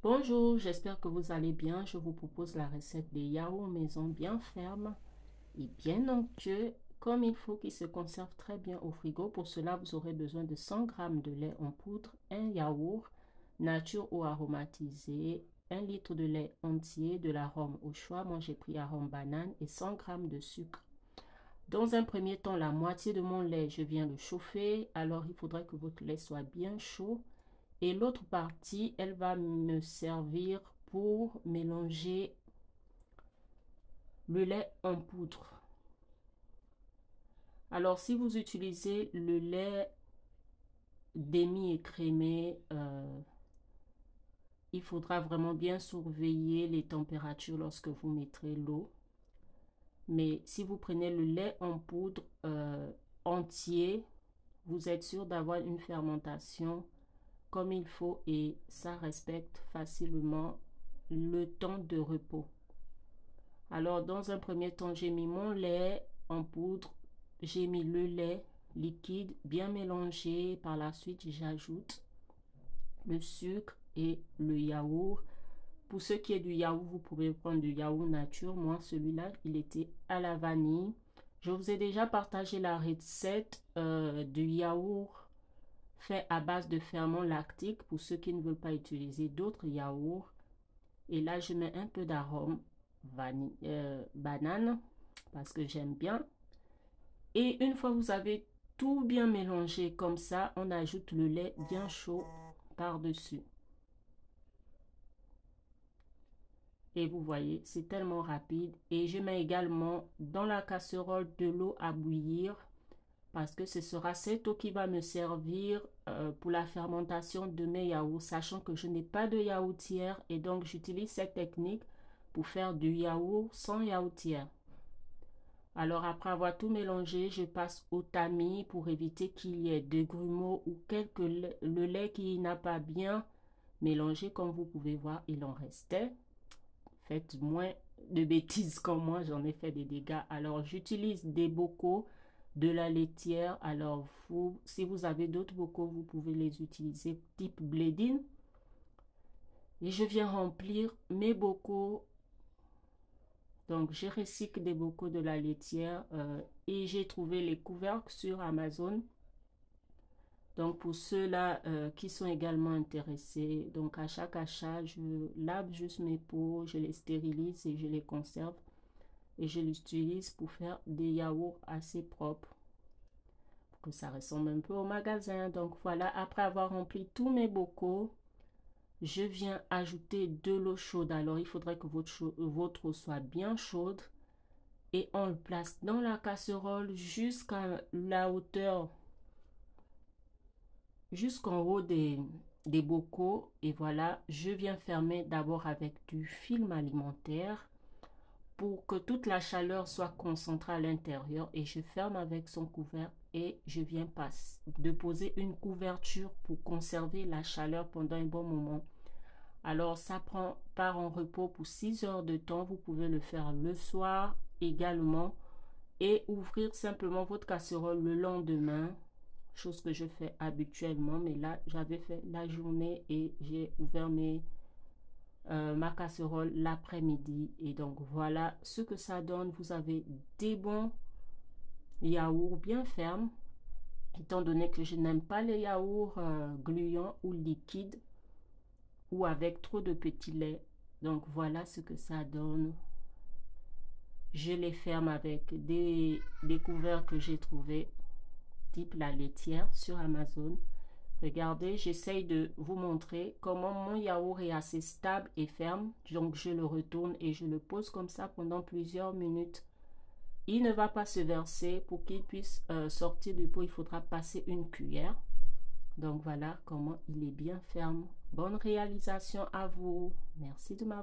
Bonjour, j'espère que vous allez bien. Je vous propose la recette des yaourts maison bien fermes et bien onctueux, comme il faut, qui se conservent très bien au frigo. Pour cela, vous aurez besoin de 100 g de lait en poudre, un yaourt nature ou aromatisé, 1 litre de lait entier, de l'arôme au choix. Moi, j'ai pris arôme banane et 100 g de sucre. Dans un premier temps, la moitié de mon lait, je viens le chauffer. Alors, il faudrait que votre lait soit bien chaud. Et l'autre partie, elle va me servir pour mélanger le lait en poudre. Alors, si vous utilisez le lait demi-écrémé, il faudra vraiment bien surveiller les températures lorsque vous mettrez l'eau. Mais si vous prenez le lait en poudre entier, vous êtes sûr d'avoir une fermentation comme il faut et ça respecte facilement le temps de repos. Alors, dans un premier temps, j'ai mis mon lait en poudre, j'ai mis le lait liquide bien mélangé. Par la suite, j'ajoute le sucre et le yaourt. Pour ce qui est du yaourt, vous pouvez prendre du yaourt nature. Moi, celui-là, il était à la vanille. Je vous ai déjà partagé la recette du yaourt fait à base de ferment lactique pour ceux qui ne veulent pas utiliser d'autres yaourts. Et là, je mets un peu d'arôme banane parce que j'aime bien. Et une fois que vous avez tout bien mélangé comme ça, on ajoute le lait bien chaud par-dessus. Et vous voyez, c'est tellement rapide. Et je mets également dans la casserole de l'eau à bouillir parce que ce sera cette eau qui va me servir pour la fermentation de mes yaourts, sachant que je n'ai pas de yaourtière et donc j'utilise cette technique pour faire du yaourt sans yaourtière. Alors après avoir tout mélangé, je passe au tamis pour éviter qu'il y ait des grumeaux ou le lait qui n'a pas bien mélangé. Comme vous pouvez voir, il en restait. Faites moins de bêtises comme moi, j'en ai fait des dégâts. Alors j'utilise des bocaux de la laitière. Alors si vous avez d'autres bocaux, vous pouvez les utiliser type blédine. Et je viens remplir mes bocaux. Donc je recycle des bocaux de la laitière et j'ai trouvé les couvercles sur Amazon. Donc pour ceux-là qui sont également intéressés, donc à chaque achat, je lave juste mes pots, je les stérilise et je les conserve. Et je l'utilise pour faire des yaourts assez propres. Pour que ça ressemble un peu au magasin. Donc voilà, après avoir rempli tous mes bocaux, je viens ajouter de l'eau chaude. Alors il faudrait que votre eau soit bien chaude. Et on le place dans la casserole jusqu'à la hauteur, jusqu'en haut des bocaux. Et voilà, je viens fermer d'abord avec du film alimentaire pour que toute la chaleur soit concentrée à l'intérieur et je ferme avec son couvercle et je viens de poser une couverture pour conserver la chaleur pendant un bon moment. Alors ça part en repos pour 6 heures de temps. Vous pouvez le faire le soir également et ouvrir simplement votre casserole le lendemain, chose que je fais habituellement, mais là j'avais fait la journée et j'ai ouvert ma casserole l'après-midi. Et donc voilà ce que ça donne. Vous avez des bons yaourts bien fermes, étant donné que je n'aime pas les yaourts gluants ou liquides ou avec trop de petit lait. Donc voilà ce que ça donne. Je les ferme avec des couvercles que j'ai trouvé type la laitière sur Amazon. Regardez, j'essaye de vous montrer comment mon yaourt est assez stable et ferme. Donc, je le retourne et je le pose comme ça pendant plusieurs minutes. Il ne va pas se verser. Pour qu'il puisse sortir du pot, il faudra passer une cuillère. Donc, voilà comment il est bien ferme. Bonne réalisation à vous. Merci de m'avoir